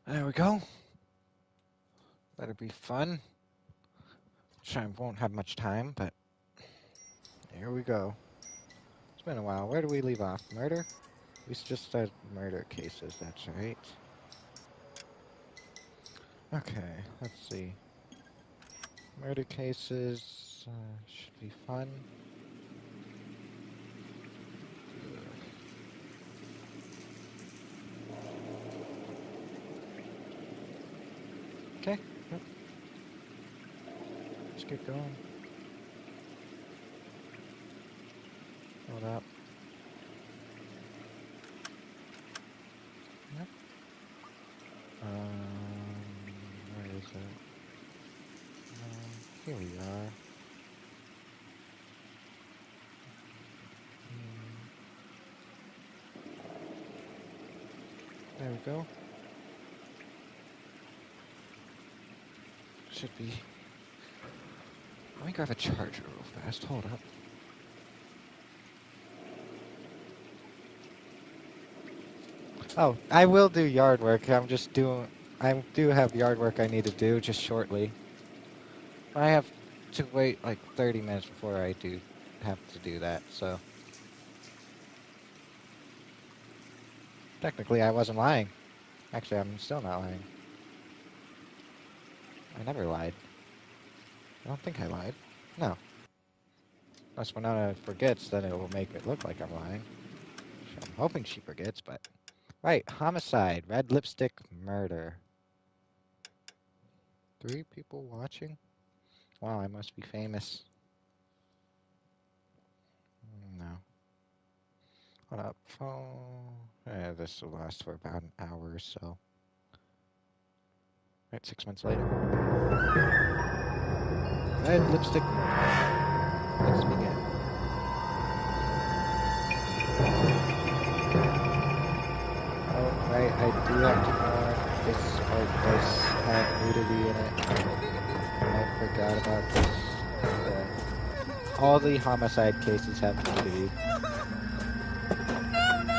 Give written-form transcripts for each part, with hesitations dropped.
There we go. That'll be fun. Sure, I won't have much time, but here we go. It's been a while. Where do we leave off? Murder? We just started murder cases, that's right. Okay, let's see. Murder cases should be fun. Okay, yep. Let's get going. Hold up. Yep. Where is it? Here we are. There we go. Should be. Let me grab a charger real fast. Hold up. Oh, I will do yard work. I do have yard work I need to do just shortly. I have to wait like 30 minutes before I do have to do that, so. Technically, I wasn't lying. Actually, I'm still not lying. I never lied. I don't think I lied. No. Unless when Anna forgets, then it will make it look like I'm lying. I'm hoping she forgets, but... Right, homicide, red lipstick, murder. 3 people watching? Wow, I must be famous. No. Hold up, phone... Yeah, this will last for about an hour or so. Right, 6 months later. Red lipstick murder. Let's begin. Oh, right, I do have to warn this part does have nudity in it. I forgot about this. All the homicide cases have nudity. No!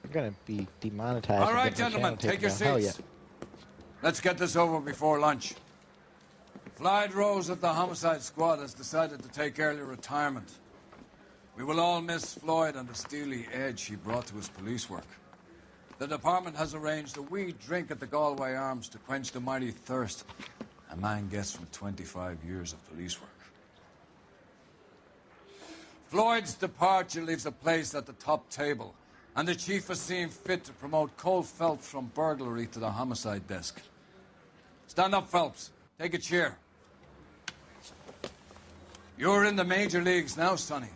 I'm gonna be demonetized. All right, gentlemen, take your seats. Yeah. Let's get this over before lunch. Floyd Rose of the homicide squad has decided to take early retirement. We will all miss Floyd and the steely edge he brought to his police work. The department has arranged a wee drink at the Galway Arms to quench the mighty thirst a man gets from 25 years of police work. Floyd's departure leaves a place at the top table, and the chief has seen fit to promote Cole Phelps from burglary to the homicide desk. Stand up, Phelps. Take a chair. You're in the major leagues now, Sonny.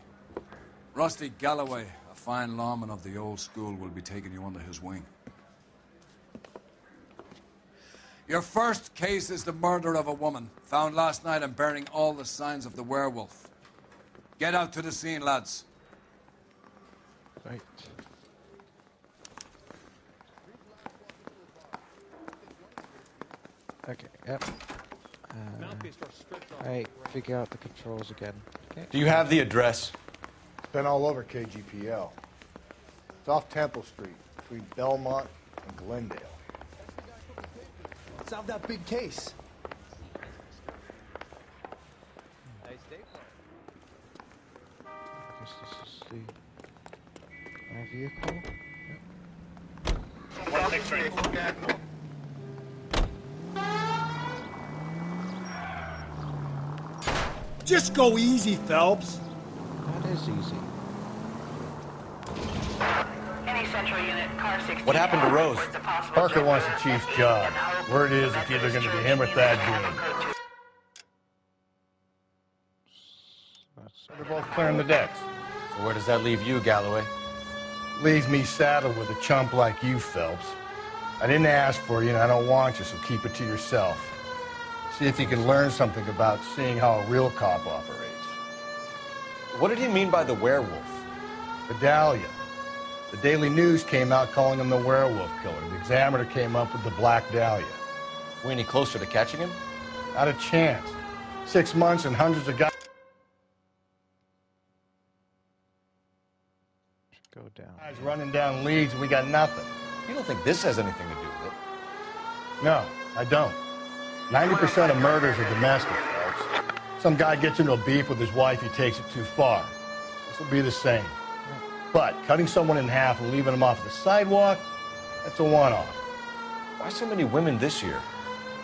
Rusty Galloway, a fine lawman of the old school, will be taking you under his wing. Your first case is the murder of a woman, found last night and bearing all the signs of the werewolf. Get out to the scene, lads. Right. Okay, yep. Alright, figure out the controls again. Okay. Do you have the address? It's been all over KGPL. It's off Temple Street, between Belmont and Glendale. Solve that big case. Nice day for it. I guess this is my vehicle. Yep. 163. Just go easy, Phelps. That is easy. Any central unit, car 16. What happened to Rose? Parker wants the chief's job. Word is it's either going to be him or Thad Dean. They're both clearing the decks. So where does that leave you, Galloway? Leaves me saddled with a chump like you, Phelps. I didn't ask for you, and I don't want you, so keep it to yourself. See if you can learn something about seeing how a real cop operates. What did he mean by the werewolf? Vidalia. The Daily News came out calling him the werewolf killer. The Examiner came up with the Black Dahlia. We any closer to catching him? Not a chance. 6 months and hundreds of guys. Go down. Guys running down leads, and we got nothing. You don't think this has anything to do with it? No, I don't. 90% of murders are domestic, folks. Some guy gets into a beef with his wife, he takes it too far. This will be the same. But cutting someone in half and leaving them off the sidewalk, that's a one-off. Why so many women this year?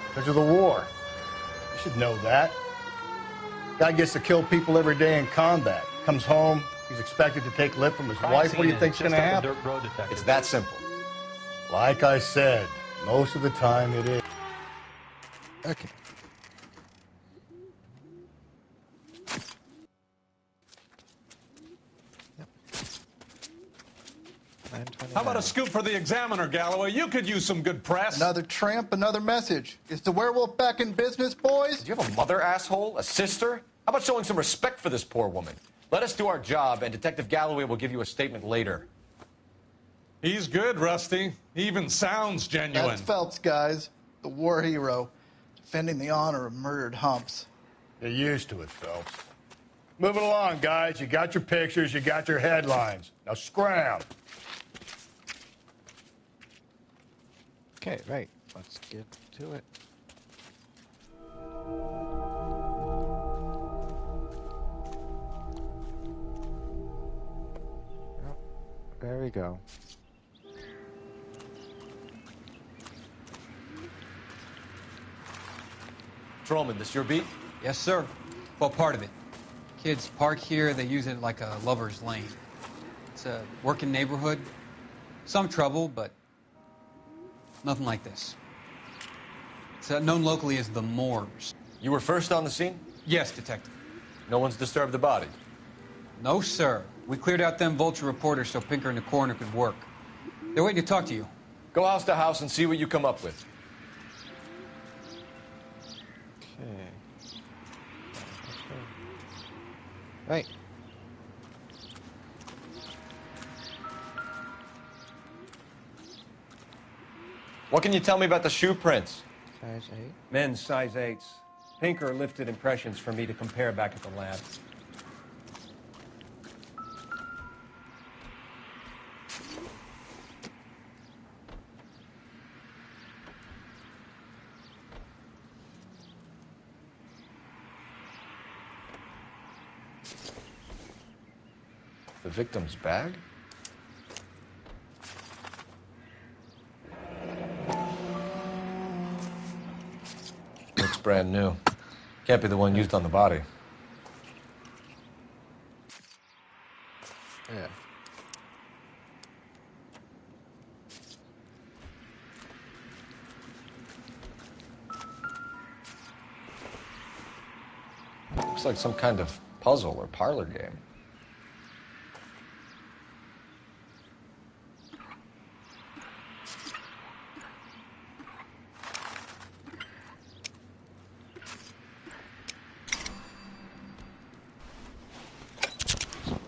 Because of the war. You should know that. Guy gets to kill people every day in combat. Comes home, he's expected to take lip from his wife. What do you think's going to happen? It's that simple. Like I said, most of the time it is. Okay. Yep. How about a scoop for the Examiner, Galloway? You could use some good press. Another tramp, another message. Is the werewolf back in business, boys? Do you have a mother, asshole? A sister? How about showing some respect for this poor woman? Let us do our job, and Detective Galloway will give you a statement later. He's good, Rusty. He even sounds genuine. That's Phelps, guys. The war hero. Defending the honor of murdered humps. You're used to it, Phelps. Moving along, guys. You got your pictures, you got your headlines. Now scram. Okay, right. Let's get to it. Oh, there we go. Patrolman, this your beat? Yes, sir. Well, part of it. Kids park here, they use it like a lover's lane. It's a working neighborhood. Some trouble, but nothing like this. It's known locally as the Moors. You were first on the scene? Yes, Detective. No one's disturbed the body? No, sir. We cleared out them vulture reporters so Pinker and the coroner could work. They're waiting to talk to you. Go house to house and see what you come up with. Okay. Right. What can you tell me about the shoe prints? Size 8. Men's size 8s. Pinker lifted impressions for me to compare back at the lab. The victim's bag? Looks brand new. Can't be the one used on the body. Yeah. Looks like some kind of puzzle or parlor game.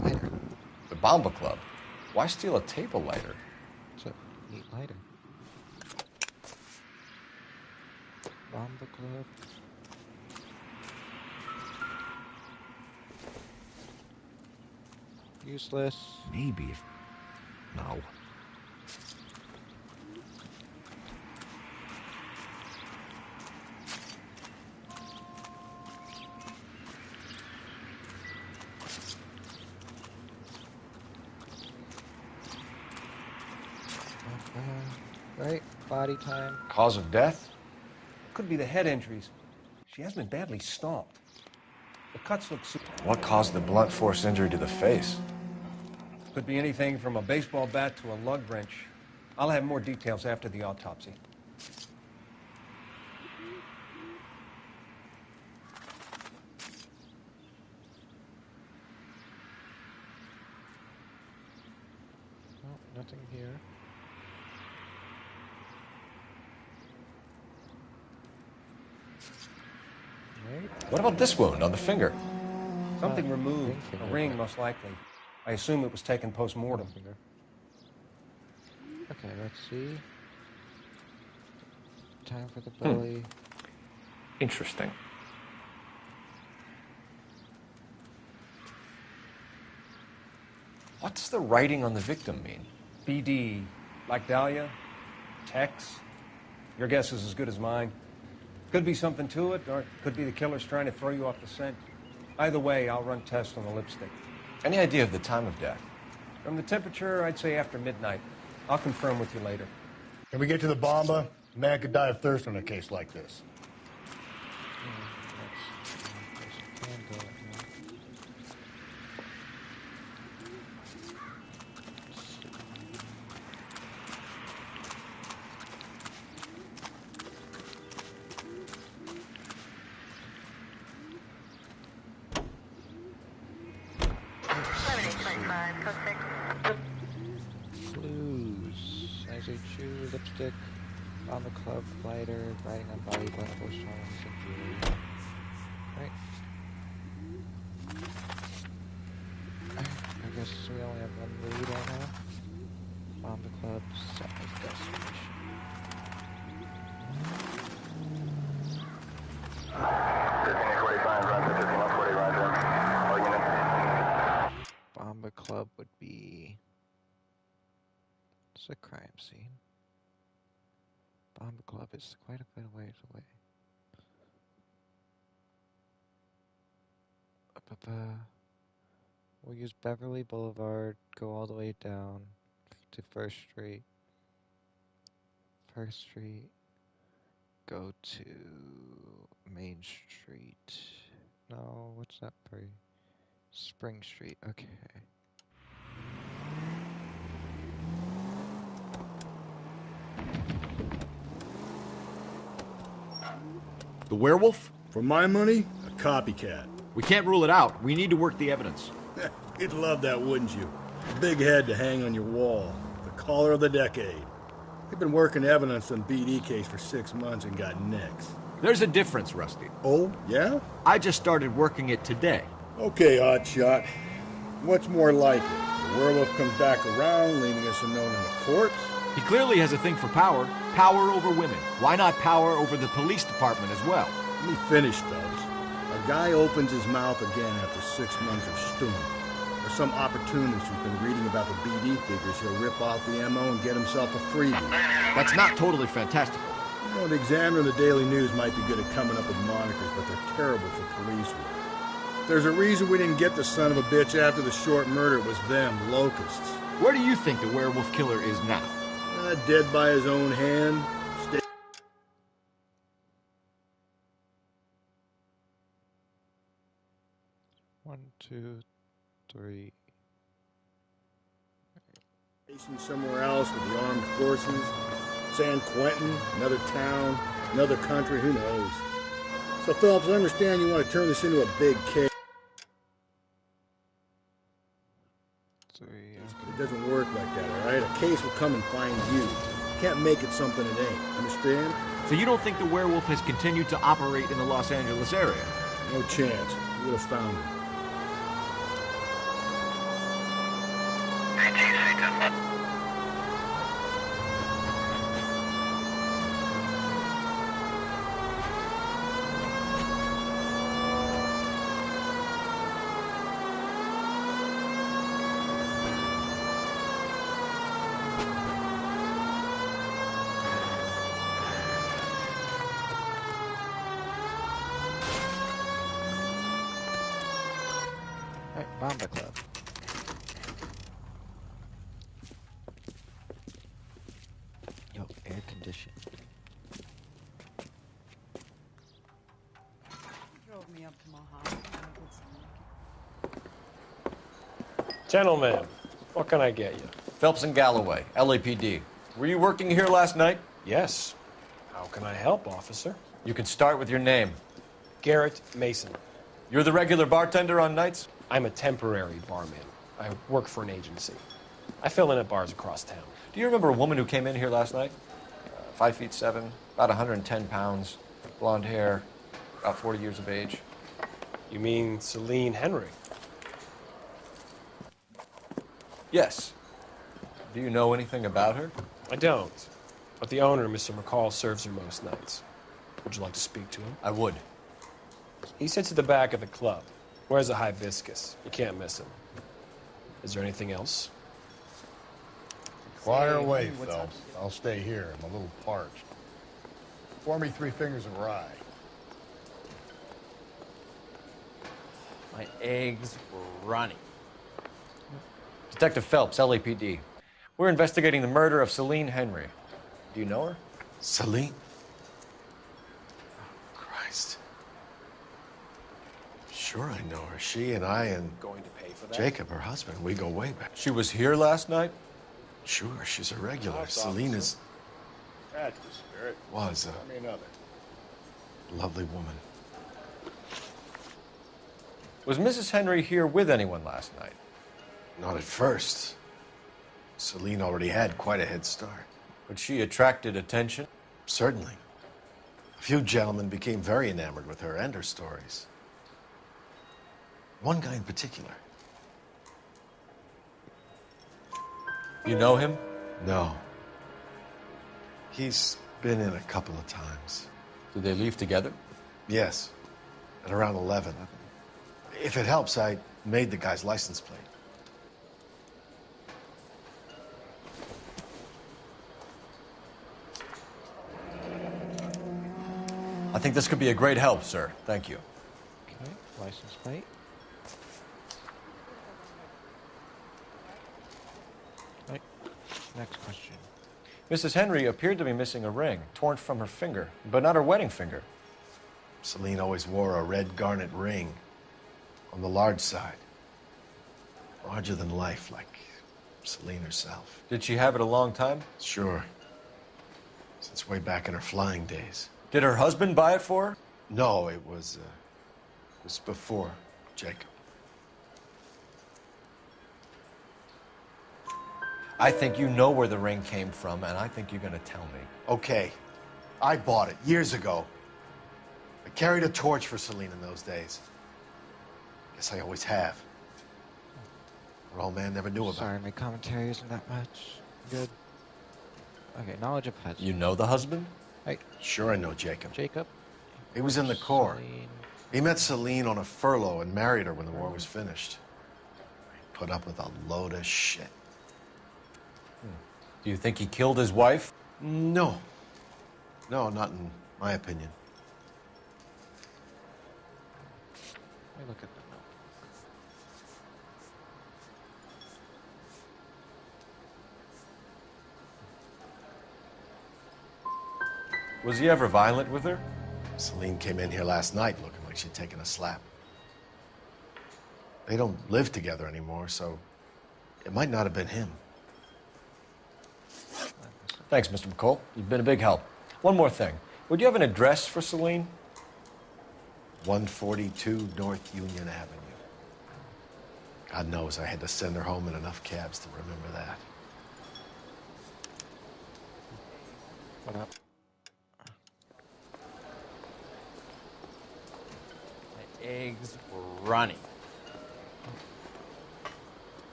Lighter. The Bomba Club. Why steal a table lighter? It's a neat lighter. Bomba Club. Useless. Maybe if... No. Right? Body time. Cause of death? Could be the head injuries. She has been badly stomped. The cuts look super... What caused the blunt force injury to the face? Could be anything from a baseball bat to a lug wrench. I'll have more details after the autopsy. Oh, nothing here. Right? What about this wound on the finger? Something removed. finger, A ring, but- most likely. I assume it was taken post-mortem. Finger. Okay, let's see. Time for the belly. Interesting. What's the writing on the victim mean? BD, like Dahlia, Tex. Your guess is as good as mine. Could be something to it, or it could be the killer's trying to throw you off the scent. Either way, I'll run tests on the lipstick. Any idea of the time of death? From the temperature, I'd say after midnight. I'll confirm with you later. Can we get to the bomba? A man could die of thirst on a case like this. Clues. As a chew, lipstick, on the club, lighter, writing on body, blendable stones, and jewelry. Right. I guess we only have one lead right now. On the club, size, destination. Bomba Club would be... It's a crime scene. Bomba Club is quite a bit of ways away. We'll use Beverly Boulevard, go all the way down to First Street. First Street, go to Main Street. No, what's that for? Spring Street, okay. The werewolf? For my money, a copycat. We can't rule it out. We need to work the evidence. You'd love that, wouldn't you? A big head to hang on your wall. The caller of the decade. They've been working evidence on BD case for 6 months and got nicks. There's a difference, Rusty. Oh, yeah? I just started working it today. Okay, Hotshot. What's more likely? The werewolf comes back around, leaving us a note in the corpse? He clearly has a thing for power. Power over women. Why not power over the police department as well? Let me finish, Stubbs. A guy opens his mouth again after 6 months of stewing. Or some opportunist who's been reading about the BD figures, he'll rip off the MO and get himself a freebie. That's not totally fantastical. You know, the Examiner and the Daily News might be good at coming up with monikers, but they're terrible for police work. There's a reason we didn't get the son of a bitch after the short murder. It was them, locusts. Where do you think the werewolf killer is now? Dead by his own hand. 1, 2, 3. Station somewhere else with the armed forces. San Quentin, another town, another country, who knows? So, Phillips, I understand you want to turn this into a big case. 3. It doesn't work like that, all right? A case will come and find you. You can't make it something it ain't. Understand? So you don't think the werewolf has continued to operate in the Los Angeles area? No chance. We would have found him. Bomba Club. Yo, air conditioned. Drove me up to my house. Gentlemen, what can I get you? Phelps and Galloway, LAPD. Were you working here last night? Yes. How can I help, officer? You can start with your name. Garrett Mason. You're the regular bartender on nights? I'm a temporary barman. I work for an agency. I fill in at bars across town. Do you remember a woman who came in here last night? 5'7", about 110 pounds, blonde hair, about 40 years of age. You mean Celine Henry? Yes. Do you know anything about her? I don't. But the owner, Mr. McCall, serves her most nights. Would you like to speak to him? I would. He sits at the back of the club. Wears a hibiscus. You can't miss him. Is there anything else? Fire away, Phelps. I'll stay here. I'm a little parched. Pour me 3 fingers of rye. My eggs were running. Detective Phelps, LAPD. We're investigating the murder of Celine Henry. Do you know her? Celine? Christ. Sure I know her. She and I and Going to pay for that? Jacob, her husband, we go way back. She was here last night? Sure, she's a regular. House Celine officer. That's the spirit. was Tell me another. a lovely woman. Was Mrs. Henry here with anyone last night? Not at first. Celine already had quite a head start. But she attracted attention? Certainly. A few gentlemen became very enamored with her and her stories. One guy in particular. You know him? No. He's been in a couple of times. Did they leave together? Yes. At around 11. If it helps, I made the guy's license plate. I think this could be a great help, sir. Thank you. Okay, license plate. Right. Next question. Mrs. Henry appeared to be missing a ring, torn from her finger, but not her wedding finger. Celine always wore a red garnet ring on the large side. Larger than life, like Celine herself. Did she have it a long time? Sure. Since way back in her flying days. Did her husband buy it for her? No, it was before Jacob. I think you know where the ring came from, and I think you're going to tell me. Okay. I bought it years ago. I carried a torch for Celine in those days. Guess I always have. Her old man never knew about Sorry, it. my commentary isn't that much. Good. Okay, knowledge of husband. You know the husband? Right. Sure I know Jacob. Jacob. He was in the Corps. Celine. He met Celine on a furlough and married her when the war was finished. He put up with a load of shit. Do you think he killed his wife? No. No, not in my opinion. Let me look at the note. Was he ever violent with her? Celine came in here last night looking like she'd taken a slap. They don't live together anymore, so it might not have been him. Thanks, Mr. McCall. You've been a big help. One more thing. Would you have an address for Celine? 142 North Union Avenue. God knows I had to send her home in enough cabs to remember that. What up? My eggs were running.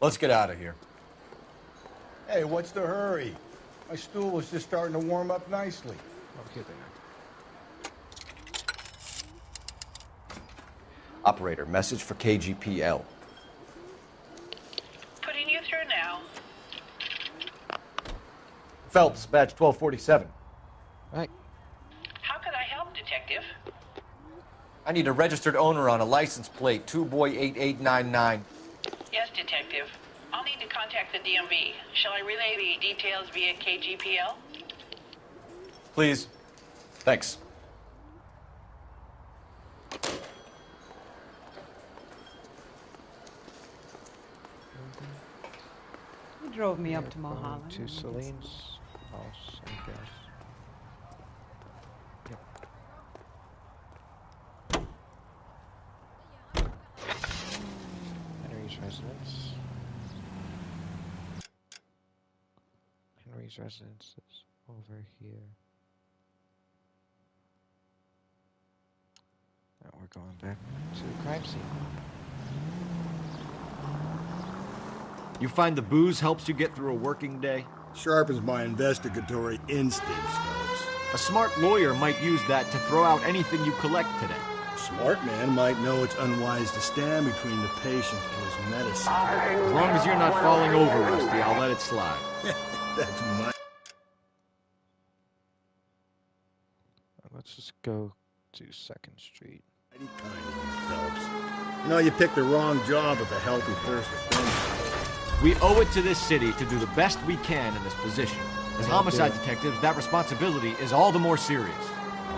Let's get out of here. Hey, what's the hurry? My stool was just starting to warm up nicely. Okay, there. Operator, message for KGPL. Putting you through now. Phelps, badge 1247. Right. How could I help, Detective? I need a registered owner on a license plate, 2boy8899. Yes, Detective. I'll need to contact the DMV. Shall I relay the details via KGPL? Please. Thanks. He drove me up to Going Mulholland. to Celine's house, I guess. Yep. Henry's residence. Henry's residence is over here. Now we're going back to the crime scene. You find the booze helps you get through a working day? Sharpens my investigatory instincts, Phelps. A smart lawyer might use that to throw out anything you collect today. A smart man might know it's unwise to stand between the patient and his medicine. As long as you're not falling over, Rusty, I'll let it slide. That's my... Let's just go to 2nd Street. Kind of you, Phelps. You know, you picked the wrong job with a healthy thirst for fame. We owe it to this city to do the best we can in this position. As homicide detectives, that responsibility is all the more serious.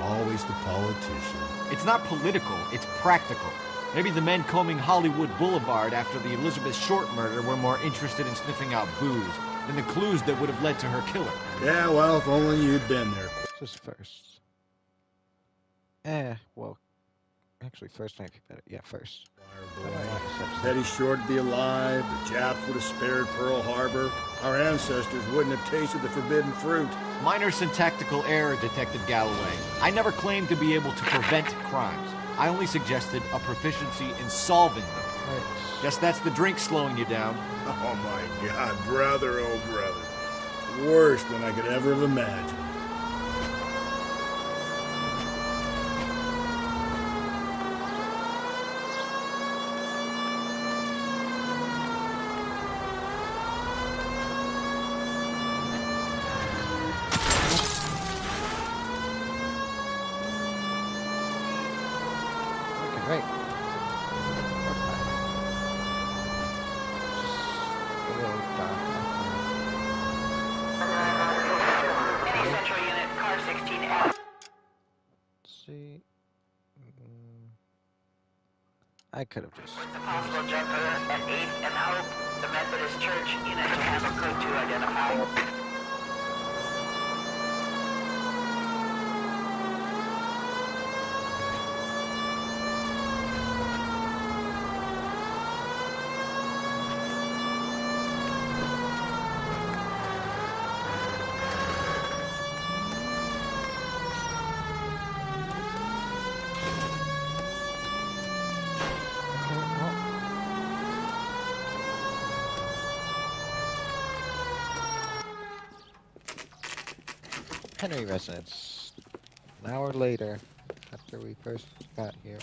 Always the politician. It's not political, it's practical. Maybe the men combing Hollywood Boulevard after the Elizabeth Short murder were more interested in sniffing out booze than the clues that would have led to her killer. Yeah, well, if only you'd been there. Just first. Well, actually, first might be better. Yeah, first. Teddy Short would be alive. The Japs would have spared Pearl Harbor. Our ancestors wouldn't have tasted the forbidden fruit. Minor syntactical error, Detective Galloway. I never claimed to be able to prevent crimes. I only suggested a proficiency in solving them. Right. Guess that's the drink slowing you down. Oh my God, brother, oh brother. Worse than I could ever have imagined. Right. Any central unit, car 16F. Let's see. I could have just... It's a possible jumper at 8th and Hope, the Methodist Church unit to have a code to identify. Henry residence. An hour later, after we first got here.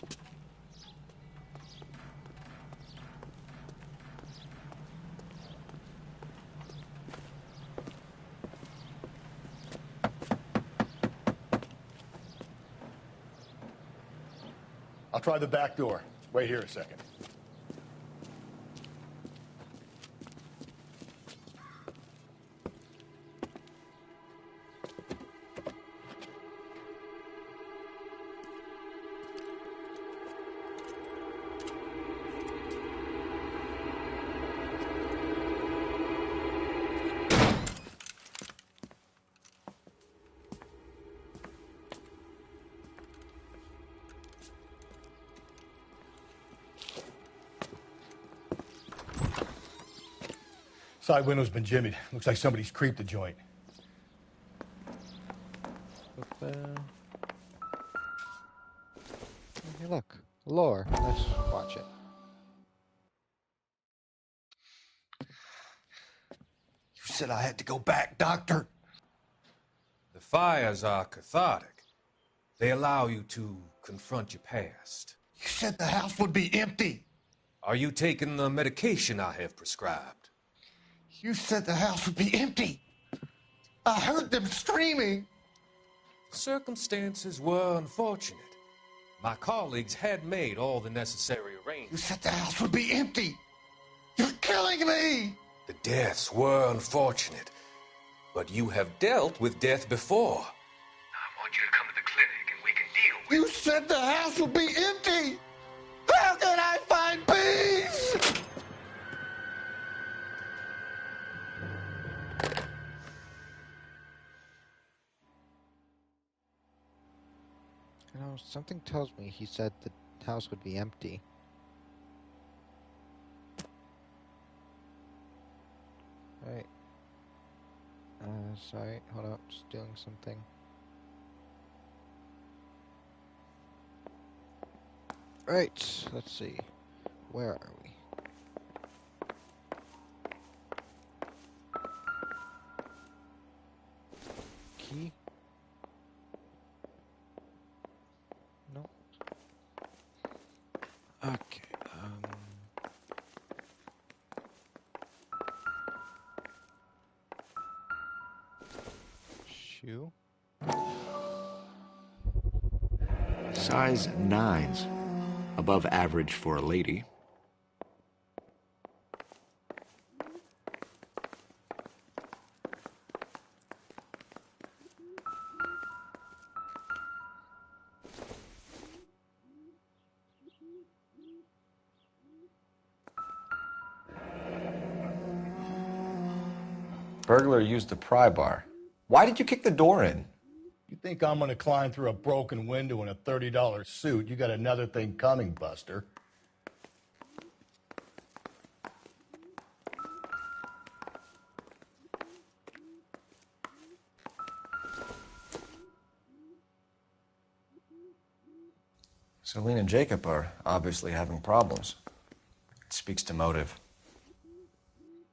I'll try the back door. Wait here a second. Side window's been jimmied. Looks like somebody's creeped the joint. Hey, look. Lore. Let's watch it. You said I had to go back, Doctor. The fires are cathartic. They allow you to confront your past. You said the house would be empty. Are you taking the medication I have prescribed? You said the house would be empty. I heard them screaming. Circumstances were unfortunate. My colleagues had made all the necessary You arrangements. said the house would be empty. You're killing me. The deaths were unfortunate, but you have dealt with death before. I want you to come to the clinic and we can deal with You said the house would be empty. How can I find peace? You know, something tells me he said the house would be empty. Right. Sorry, hold up, just doing something. Right, let's see. Where are we? Okay. Shoe. Size 9s. Above average for a lady. Burglar used the pry bar. Why did you kick the door in? You think I'm gonna climb through a broken window in a $30 suit? You got another thing coming, Buster. Celine and Jacob are obviously having problems. It speaks to motive.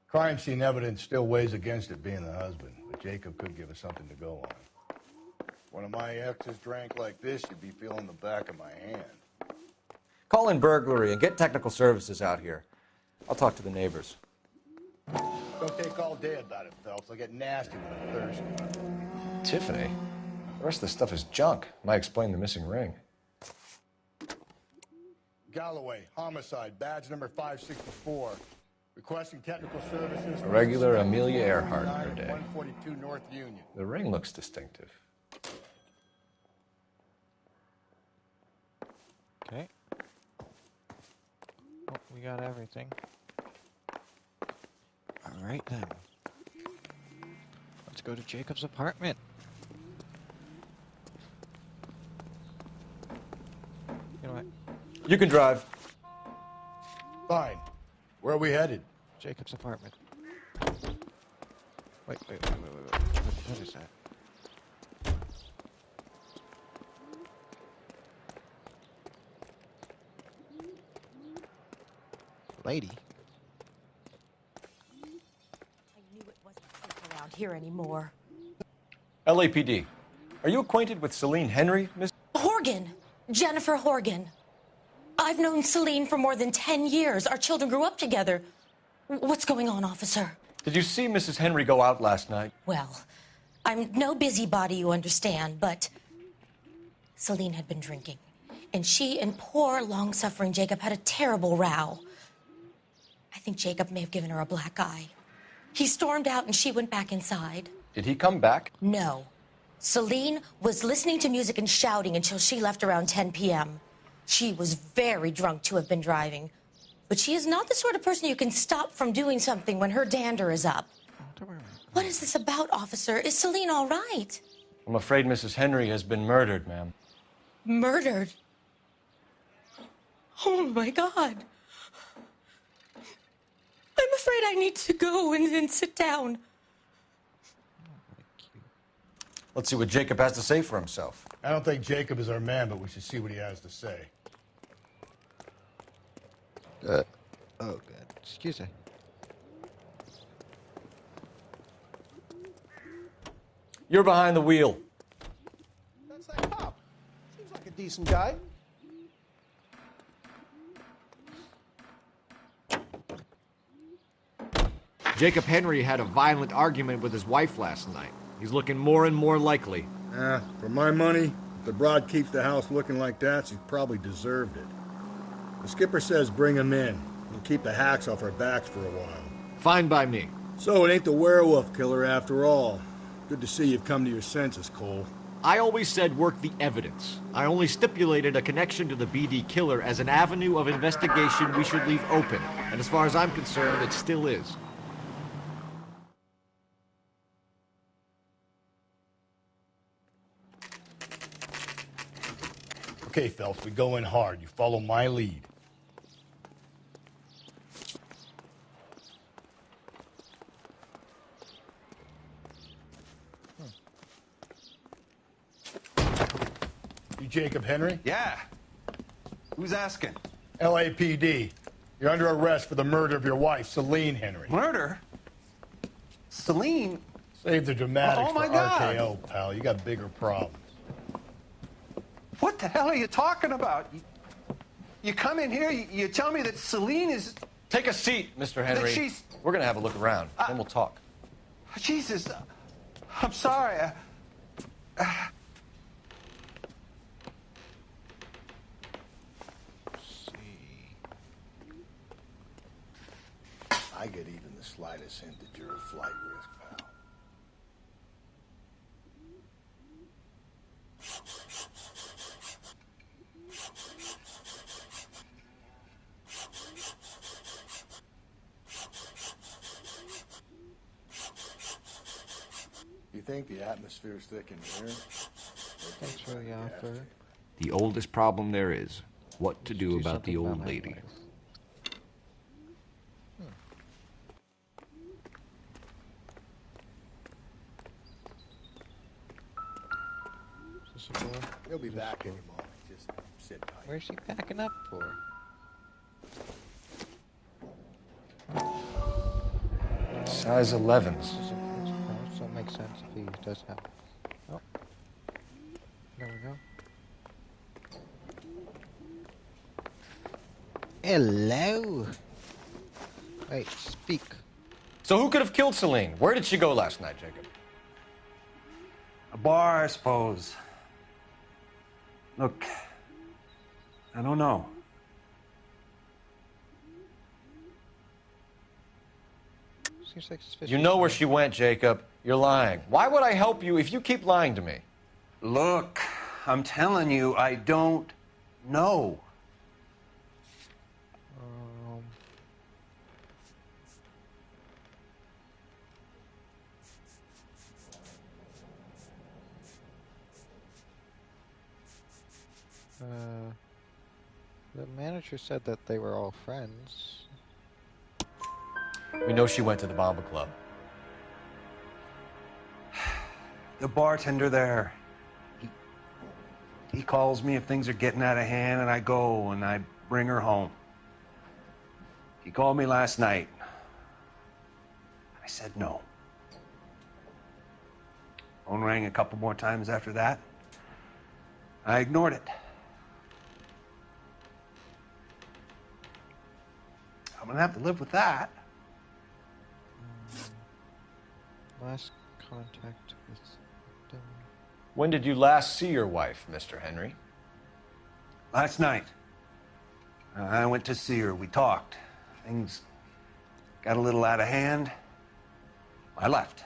Crime scene evidence still weighs against it being the husband, but Jacob could give us something to go on. One of my exes drank like this, you'd be feeling the back of my hand. Call in burglary and get technical services out here. I'll talk to the neighbors. Don't take all day about it, Phelps. I'll get nasty when I'm thirsty. Tiffany? The rest of the stuff is junk. Might explain the missing ring. Galloway, homicide, badge number 564. Requesting technical services. A regular Amelia Earhart per day. 142 North Union. The ring looks distinctive. Okay. Oh, we got everything. All right then. Let's go to Jacob's apartment. You know what? You can drive. Fine. Where are we headed? Jacob's apartment. Wait. What is that? Lady? I knew it wasn't safe around here anymore. LAPD. Are you acquainted with Celine Henry, Miss? Horgan! Jennifer Horgan. I've known Celine for more than 10 years. Our children grew up together. What's going on, officer? Did you see Mrs. Henry go out last night? Well, I'm no busybody, you understand, but Celine had been drinking. And she and poor, long-suffering Jacob had a terrible row. I think Jacob may have given her a black eye. He stormed out and she went back inside. Did he come back? No. Celine was listening to music and shouting until she left around 10 p.m. She was very drunk to have been driving. But she is not the sort of person you can stop from doing something when her dander is up. What is this about, officer? Is Celine all right? I'm afraid Mrs. Henry has been murdered, ma'am. Murdered? Oh, my God. I'm afraid I need to go and sit down. Let's see what Jacob has to say for himself. I don't think Jacob is our man, but we should see what he has to say. Oh, God. Excuse me. You're behind the wheel. That's that cop. Seems like a decent guy. Jacob Henry had a violent argument with his wife last night. He's looking more and more likely. For my money, if the broad keeps the house looking like that, she's probably deserved it. The skipper says bring him in. We'll keep the hacks off our backs for a while. Fine by me. So it ain't the werewolf killer after all. Good to see you've come to your senses, Cole. I always said work the evidence. I only stipulated a connection to the BD killer as an avenue of investigation we should leave open. And as far as I'm concerned, it still is. Okay, Phelps, we go in hard. You follow my lead. You Jacob Henry? Yeah. Who's asking? LAPD. You're under arrest for the murder of your wife, Celine Henry. Murder? Celine? Save the dramatics Oh, my for God. RKO, pal. You got bigger problems. What the hell are you talking about? You come in here, you tell me that Celine is... Take a seat, Mr. Henry. she's... We're going to have a look around, then we'll talk. Jesus, I'm sorry. I get even the slightest hint that you're a flight risk, pal. You think the atmosphere's thick in here? Thanks for the offer. The oldest problem there is what to do about the old lady. He'll be back any moment. Just sit tight. Where's she packing up for? Size 11s. So it makes sense if he does have. Oh. There we go. Hello. Wait, speak. So who could have killed Celine? Where did she go last night, Jacob? A bar, I suppose. Look, I don't know. Seems like suspicious. You know where she went, Jacob. You're lying. Why would I help you if you keep lying to me? Look, I'm telling you, I don't know. The manager said that they were all friends. We know she went to the Bomba Club. The bartender there, he calls me if things are getting out of hand, and I go and I bring her home. He called me last night. I said no. Phone rang a couple more times after that. I ignored it. I'm gonna have to live with that. Last contact with them. When did you last see your wife, Mr. Henry? Last night. I went to see her. We talked. Things got a little out of hand. I left.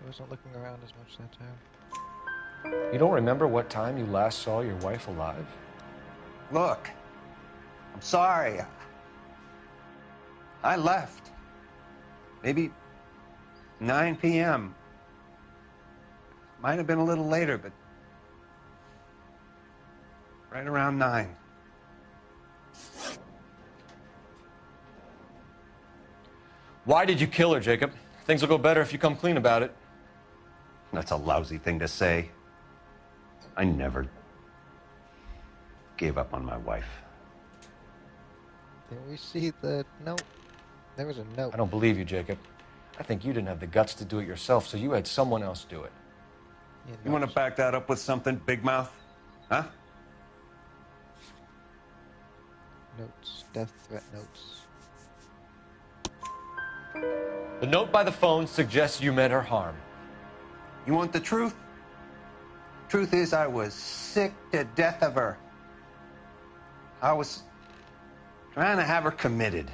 I wasn't looking around as much that time. You don't remember what time you last saw your wife alive? Look, I'm sorry. I left. Maybe 9 p.m. Might have been a little later, but right around 9. Why did you kill her, Jacob? Things will go better if you come clean about it. That's a lousy thing to say. I never gave up on my wife. Did we see the note? There was a note. I don't believe you, Jacob. I think you didn't have the guts to do it yourself, so you had someone else do it. You want to back that up with something, Big Mouth? Huh? Notes, death threat notes. The note by the phone suggests you meant her harm. You want the truth? Truth is, I was sick to death of her. I was trying to have her committed.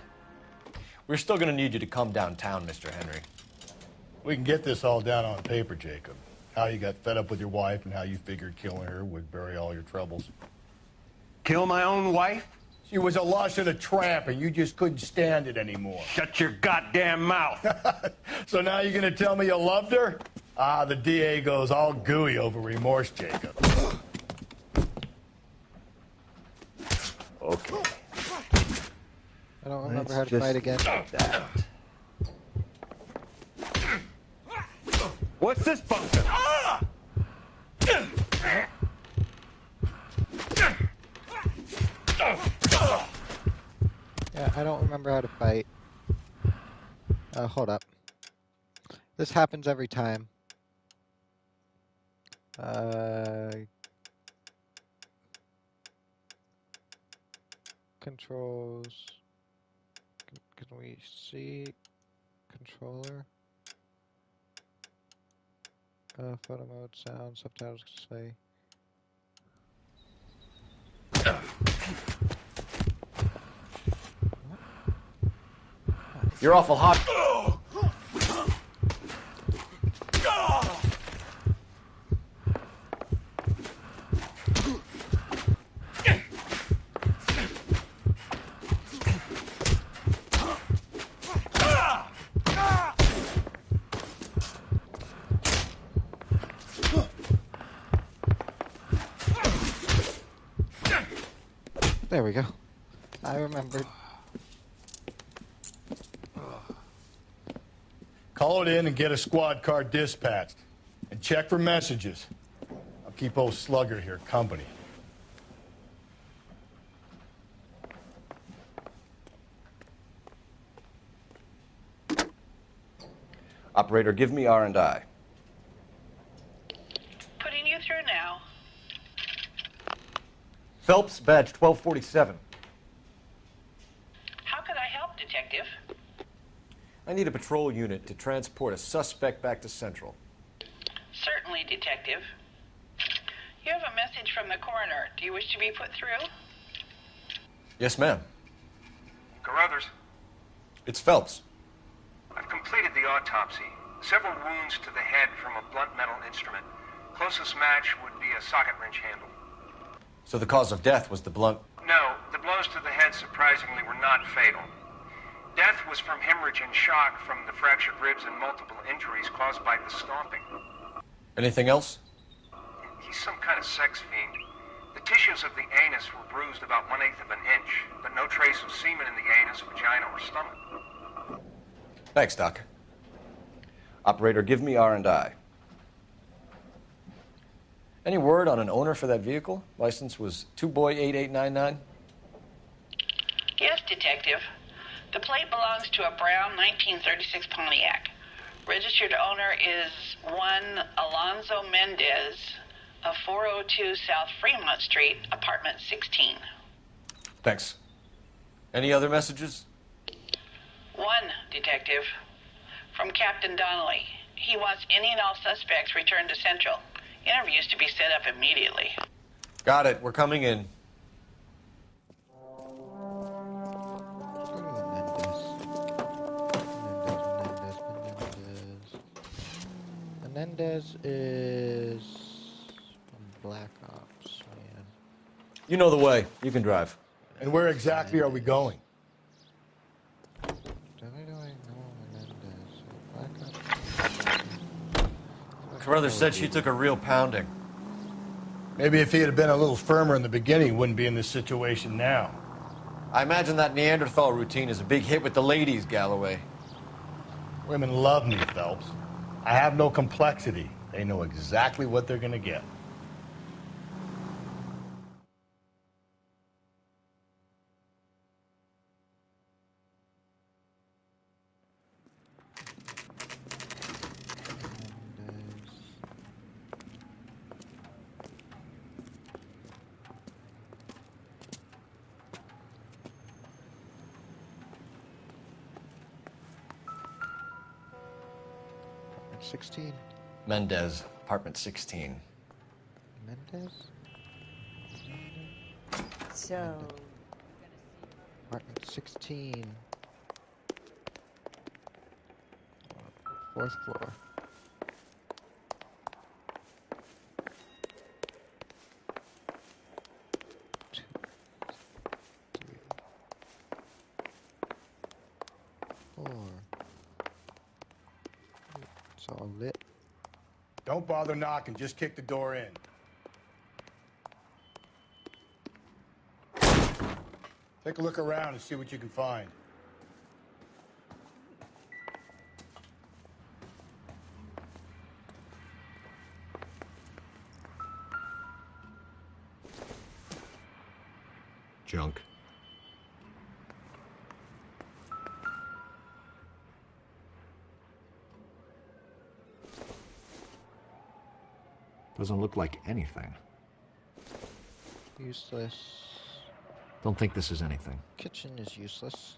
We're still going to need you to come downtown, Mr. Henry. We can get this all down on paper, Jacob. How you got fed up with your wife and how you figured killing her would bury all your troubles. Kill my own wife? She was a lush and a tramp, and you just couldn't stand it anymore. Shut your goddamn mouth. So now you're going to tell me you loved her? Ah, the DA goes all gooey over remorse, Jacob. Okay. I don't remember how to fight again. That. What's this bunker? Yeah, I don't remember how to fight. Hold up. This happens every time. Controls. Can we see controller? Photo mode, sound, subtitles, display. You're awful hot. There we go. I remembered. Call it in and get a squad car dispatched. And check for messages. I'll keep old Slugger here company. Operator, give me R&I. Putting you through now. Phelps, badge 1247. How could I help, Detective? I need a patrol unit to transport a suspect back to Central. Certainly, Detective. You have a message from the coroner. Do you wish to be put through? Yes, ma'am. Carruthers, It's Phelps. I've completed the autopsy. Several wounds to the head from a blunt metal instrument. Closest match would be a socket wrench handle. So the cause of death was the blunt... No, the blows to the head surprisingly were not fatal. Death was from hemorrhage and shock from the fractured ribs and multiple injuries caused by the stomping. Anything else? He's some kind of sex fiend. The tissues of the anus were bruised about 1/8 of an inch, but no trace of semen in the anus, vagina, or stomach. Thanks, Doc. Operator, give me R&I. Any word on an owner for that vehicle? License was 2boy8899. Yes, Detective. The plate belongs to a brown 1936 Pontiac. Registered owner is one Alonzo Mendez of 402 South Fremont Street, apartment 16. Thanks. Any other messages? One, Detective. From Captain Donnelly. He wants any and all suspects returned to Central. Interviews to be set up immediately. Got it. We're coming in. Menendez is Black Ops, man. You know the way. You can drive. And where exactly are we going? Carruthers said she took a real pounding. Maybe if he had been a little firmer in the beginning, he wouldn't be in this situation now. I imagine that Neanderthal routine is a big hit with the ladies, Galloway. Women love me, Phelps. I have no complexity. They know exactly what they're going to get. Apartment 16. Mendez, apartment 16. Mendez? So, Apartment 16. Fourth floor. Two, three, four. It's all lit. Don't bother knocking. Just kick the door in. Take a look around and see what you can find. Junk. Doesn't look like anything. Useless. Don't think this is anything. Kitchen is useless.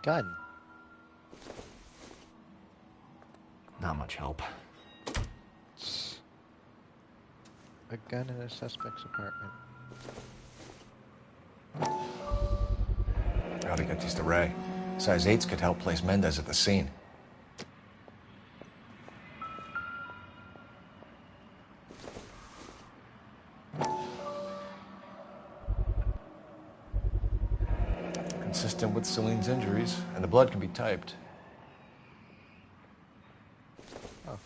Gun. Not much help. A gun in a suspect's apartment. Gotta get these to Ray. Size 8s could help place Mendez at the scene. Consistent with Celine's injuries, and the blood can be typed. Oh,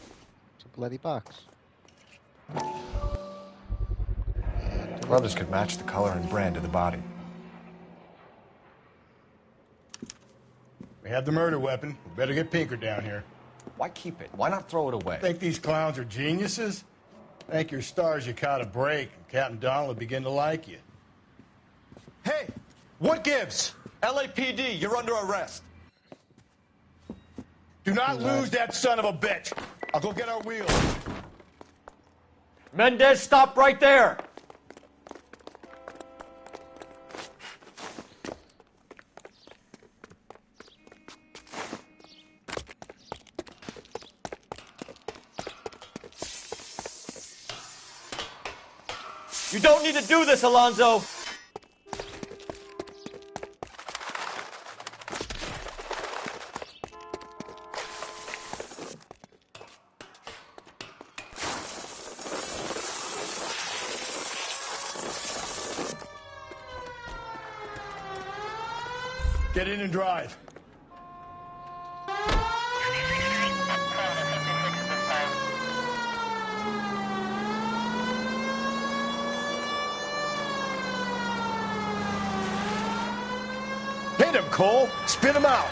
it's a bloody box. Brothers could match the color and brand of the body. We have the murder weapon. We better get Pinker down here. Why keep it? Why not throw it away? Think these clowns are geniuses? Thank your stars you caught a break, and Captain Donald will begin to like you. Hey! What gives? LAPD, you're under arrest. Do not lose that son of a bitch. I'll go get our wheels. Mendez, stop right there! You don't need to do this, Alonzo! Get in and drive. Hit him, Cole. Spit him out.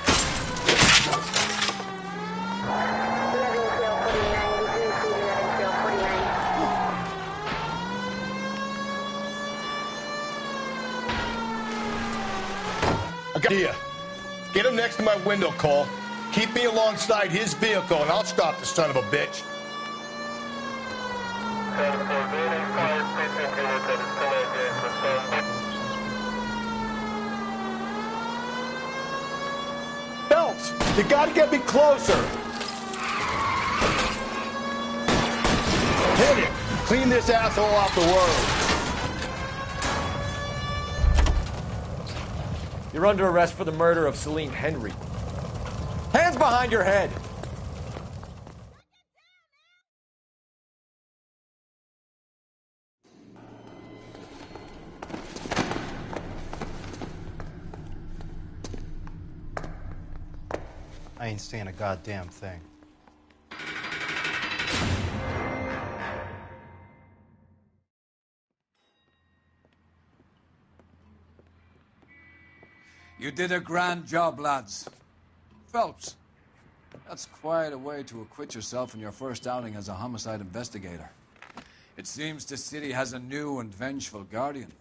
I got you. Get him next to my window, Cole. Keep me alongside his vehicle, and I'll stop the son of a bitch. Phelps, you gotta get me closer. Hit him. Clean this asshole off the road. You're under arrest for the murder of Celine Henry. Hands behind your head! I ain't saying a goddamn thing. You did a grand job, lads. Phelps, that's quite a way to acquit yourself in your first outing as a homicide investigator. It seems the city has a new and vengeful guardian.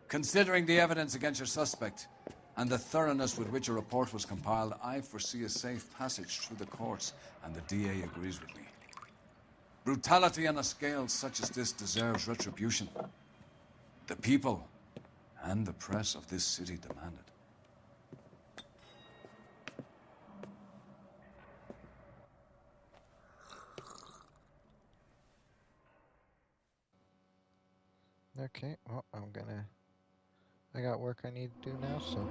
Considering the evidence against your suspect and the thoroughness with which a report was compiled, I foresee a safe passage through the courts, and the DA agrees with me. Brutality on a scale such as this deserves retribution. The people and the press of this city demand it. Okay, well, I got work I need to do now, so.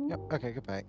Yep, okay, goodbye.